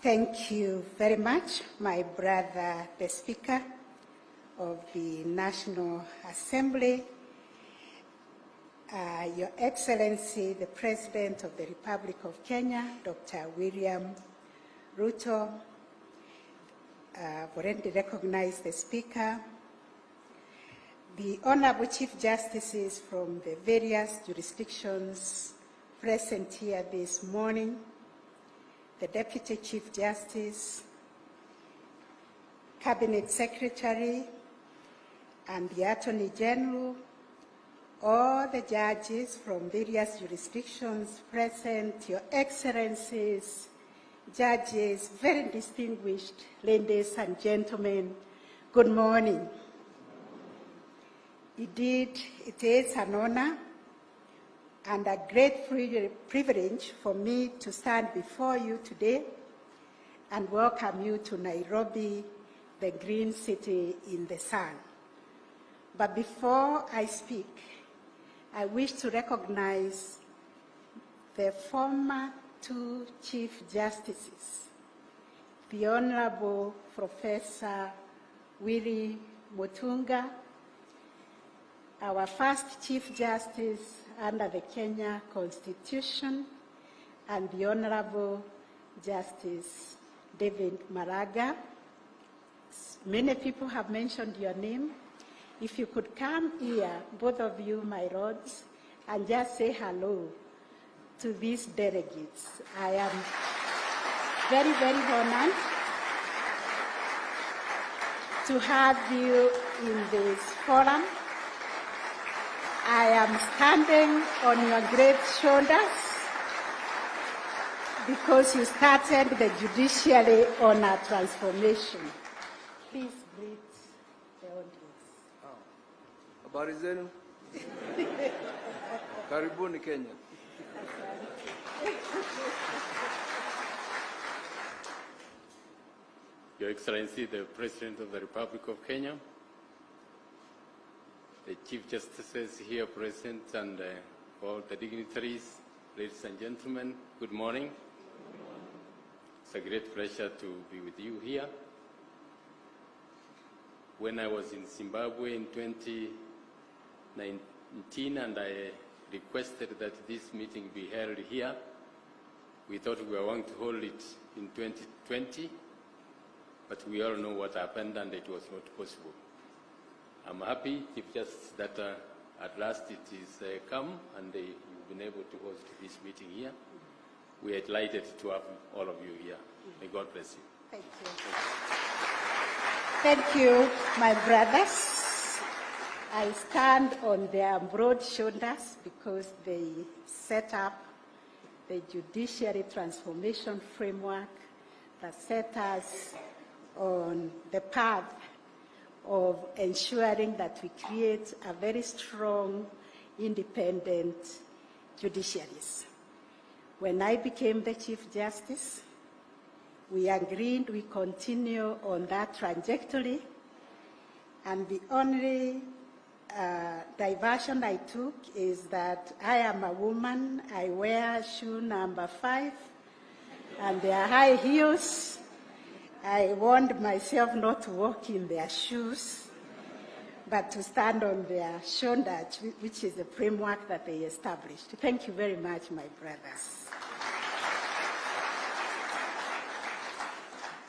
Thank you very much, my brother, the Speaker of the National Assembly, Your Excellency, the President of the Republic of Kenya, Dr. William Ruto. I've already recognized the Speaker, the Honorable Chief Justices from the various jurisdictions present here this morning, the Deputy Chief Justice, Cabinet Secretary, and the Attorney General, all the judges from various jurisdictions present, Your Excellencies, judges, very distinguished ladies and gentlemen, good morning. Indeed, it is an honor and a great privilege for me to stand before you today and welcome you to Nairobi, the green city in the sun. But before I speak, I wish to recognize the former two Chief Justices, the Honorable Professor Willie Mutunga, our first Chief Justice under the Kenya Constitution, and the Honorable Justice David Maraga. Many people have mentioned your name. If you could come here, both of you, my lords, and just say hello to these delegates. I am very, very honored to have you in this forum. I am standing on your great shoulders because you started the judiciary on a transformation. Please greet the audience. Habari zenu? Karibuni Kenya. Your Excellency, the President of the Republic of Kenya, the Chief Justices here present, and all the dignitaries, ladies and gentlemen, good morning. It's a great pleasure to be with you here. When I was in Zimbabwe in 2019 and I requested that this meeting be held here, we thought we were going to hold it in 2020, but we all know what happened and it was not possible. I'm happy, Chief Justice, that at last it is come and you've been able to host this meeting here. We are delighted to have all of you here. May God bless you. Thank you. Thank you, my brothers. I stand on their broad shoulders because they set up the judiciary transformation framework that set us on the path of ensuring that we create a very strong, independent judiciaries. When I became the Chief Justice, we agreed we continue on that trajectory, and the only diversion I took is that I am a woman, I wear shoe number 5, and they are high heels. I warned myself not to walk in their shoes, but to stand on their shoulders, which is the framework that they established. Thank you very much, my brothers.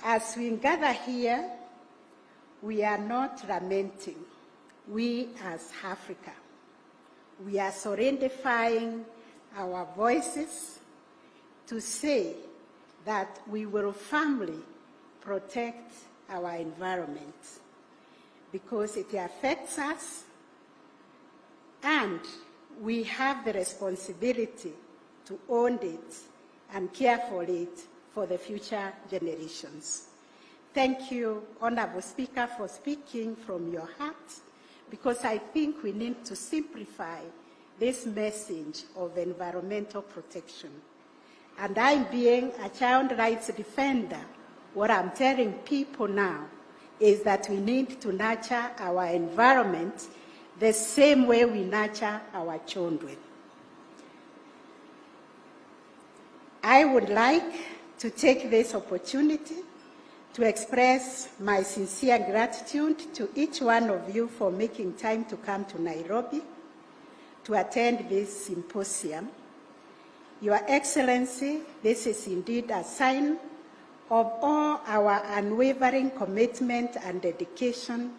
As we gather here, we are not lamenting. We as Africa, we are solidifying our voices to say that we will firmly protect our environment because it affects us, and we have the responsibility to own it and care for it for the future generations. Thank you, Honorable Speaker, for speaking from your heart, because I think we need to simplify this message of environmental protection. And I, being a child rights defender, what I'm telling people now is that we need to nurture our environment the same way we nurture our children. I would like to take this opportunity to express my sincere gratitude to each one of you for making time to come to Nairobi to attend this symposium. Your Excellency, this is indeed a sign of all our unwavering commitment and dedication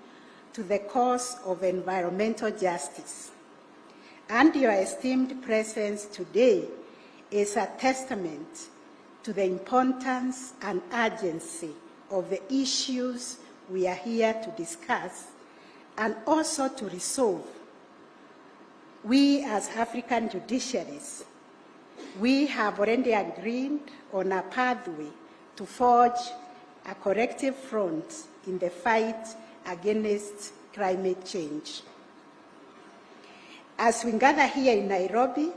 to the cause of environmental justice. And your esteemed presence today is a testament to the importance and urgency of the issues we are here to discuss and also to resolve. We as African judiciaries, we have already agreed on a pathway to forge a corrective front in the fight against climate change. As we gather here in Nairobi,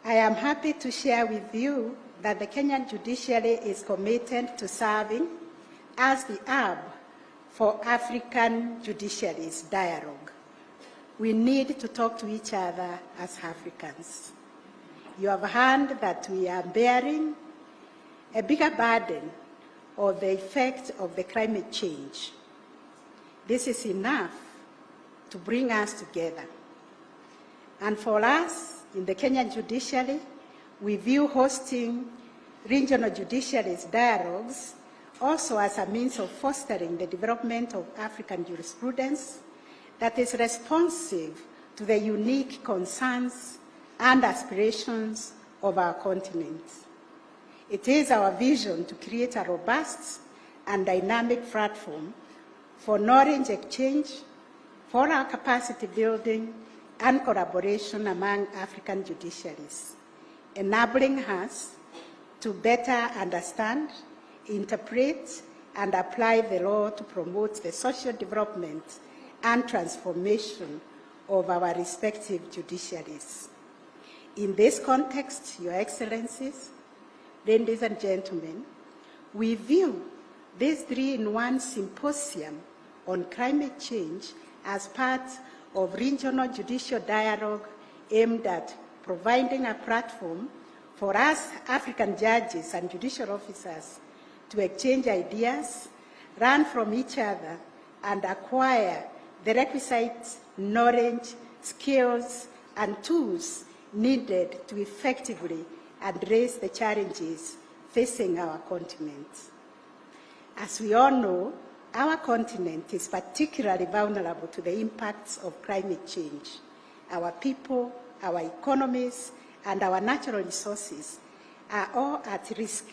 I am happy to share with you that the Kenyan judiciary is committed to serving as the hub for African judiciaries dialogue. We need to talk to each other as Africans. You have heard that we are bearing a bigger burden of the effect of the climate change. This is enough to bring us together. And for us, in the Kenyan judiciary, we view hosting regional judiciaries dialogues also as a means of fostering the development of African jurisprudence that is responsive to the unique concerns and aspirations of our continent. It is our vision to create a robust and dynamic platform for knowledge exchange, for our capacity building, and collaboration among African judiciaries, enabling us to better understand, interpret, and apply the law to promote the social development and transformation of our respective judiciaries. In this context, Your Excellencies, ladies and gentlemen, we view this 3-in-1 symposium on climate change as part of regional judicial dialogue aimed at providing a platform for us African judges and judicial officers to exchange ideas, learn from each other, and acquire the requisite knowledge, skills, and tools needed to effectively address the challenges facing our continent. As we all know, our continent is particularly vulnerable to the impacts of climate change. Our people, our economies, and our natural resources are all at risk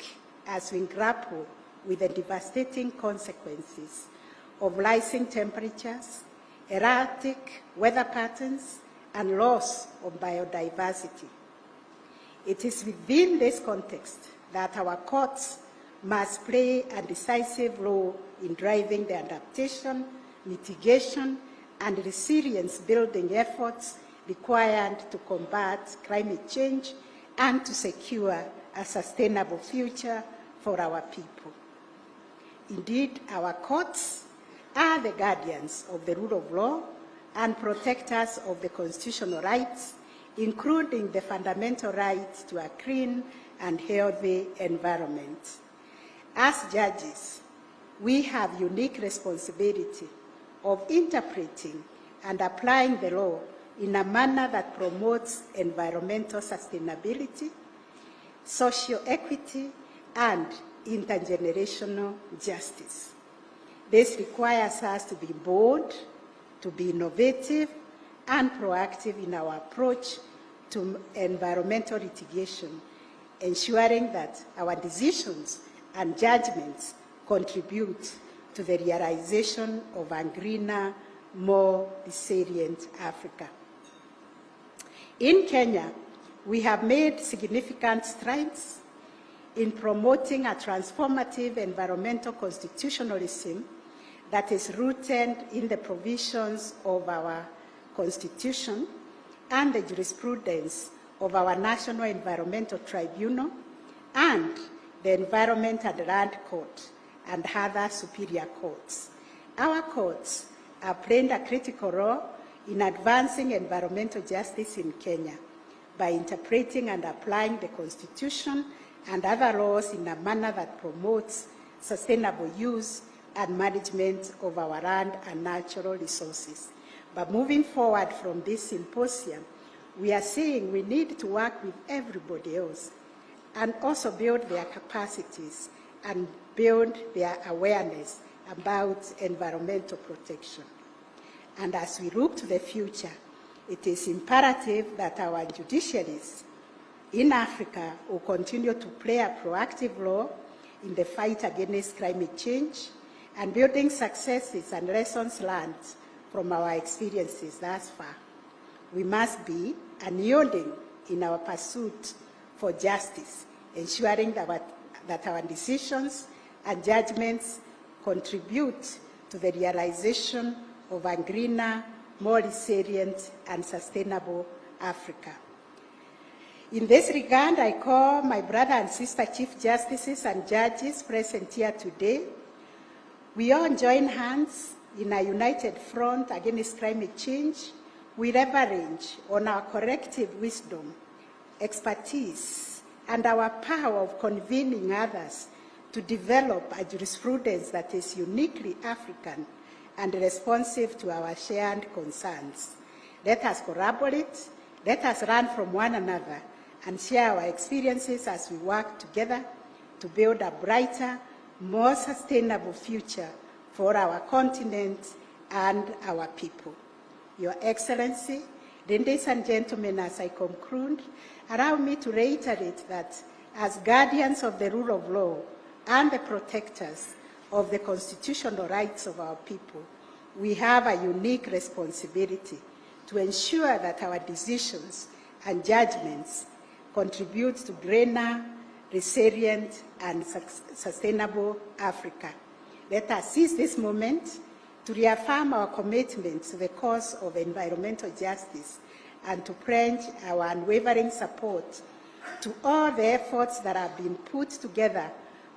as we grapple with the devastating consequences of rising temperatures, erratic weather patterns, and loss of biodiversity. It is within this context that our courts must play a decisive role in driving the adaptation, mitigation, and resilience-building efforts required to combat climate change and to secure a sustainable future for our people. Indeed, our courts are the guardians of the rule of law and protectors of the constitutional rights, including the fundamental right to a clean and healthy environment. As judges, we have unique responsibility of interpreting and applying the law in a manner that promotes environmental sustainability, social equity, and intergenerational justice. This requires us to be bold, to be innovative, and proactive in our approach to environmental litigation, ensuring that our decisions and judgments contribute to the realization of a greener, more resilient Africa. In Kenya, we have made significant strides in promoting a transformative environmental constitutionalism that is rooted in the provisions of our Constitution and the jurisprudence of our National Environmental Tribunal and the Environment and Land Court and other superior courts. Our courts have played a critical role in advancing environmental justice in Kenya by interpreting and applying the Constitution and other laws in a manner that promotes sustainable use and management of our land and natural resources. But moving forward from this symposium, we are saying we need to work with everybody else and also build their capacities and build their awareness about environmental protection. And as we look to the future, it is imperative that our judiciaries in Africa will continue to play a proactive role in the fight against climate change and building successes and lessons learned from our experiences thus far. We must be unyielding in our pursuit for justice, ensuring that our decisions and judgments contribute to the realization of a greener, more resilient and sustainable Africa. In this regard, I call my brother and sister Chief Justices and judges present here today. We all join hands in a united front against climate change. We leverage on our collective wisdom, expertise, and our power of convening others to develop a jurisprudence that is uniquely African and responsive to our shared concerns. Let us collaborate, let us learn from one another, and share our experiences as we work together to build a brighter, more sustainable future for our continent and our people. Your Excellency, ladies and gentlemen, as I conclude, allow me to reiterate that as guardians of the rule of law and the protectors of the constitutional rights of our people, we have a unique responsibility to ensure that our decisions and judgments contribute to greener, resilient, and sustainable Africa. Let us seize this moment to reaffirm our commitment to the cause of environmental justice and to pledge our unwavering support to all the efforts that have been put together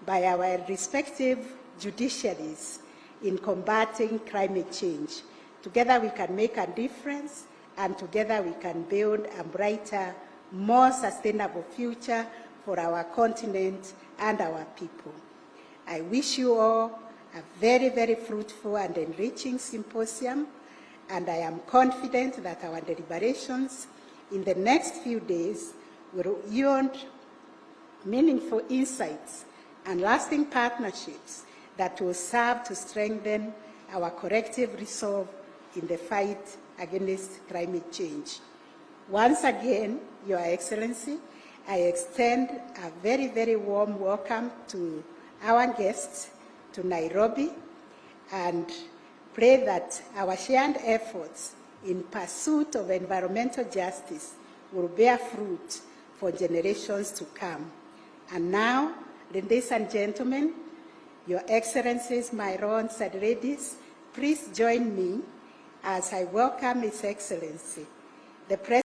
by our respective judiciaries in combating climate change. Together we can make a difference, and together we can build a brighter, more sustainable future for our continent and our people. I wish you all a very, very fruitful and enriching symposium, and I am confident that our deliberations in the next few days will yield meaningful insights and lasting partnerships that will serve to strengthen our collective resolve in the fight against climate change. Once again, Your Excellency, I extend a very, very warm welcome to our guests to Nairobi and pray that our shared efforts in pursuit of environmental justice will bear fruit for generations to come. And now, ladies and gentlemen, Your Excellencies, my lords and ladies, please join me as I welcome His Excellency, the President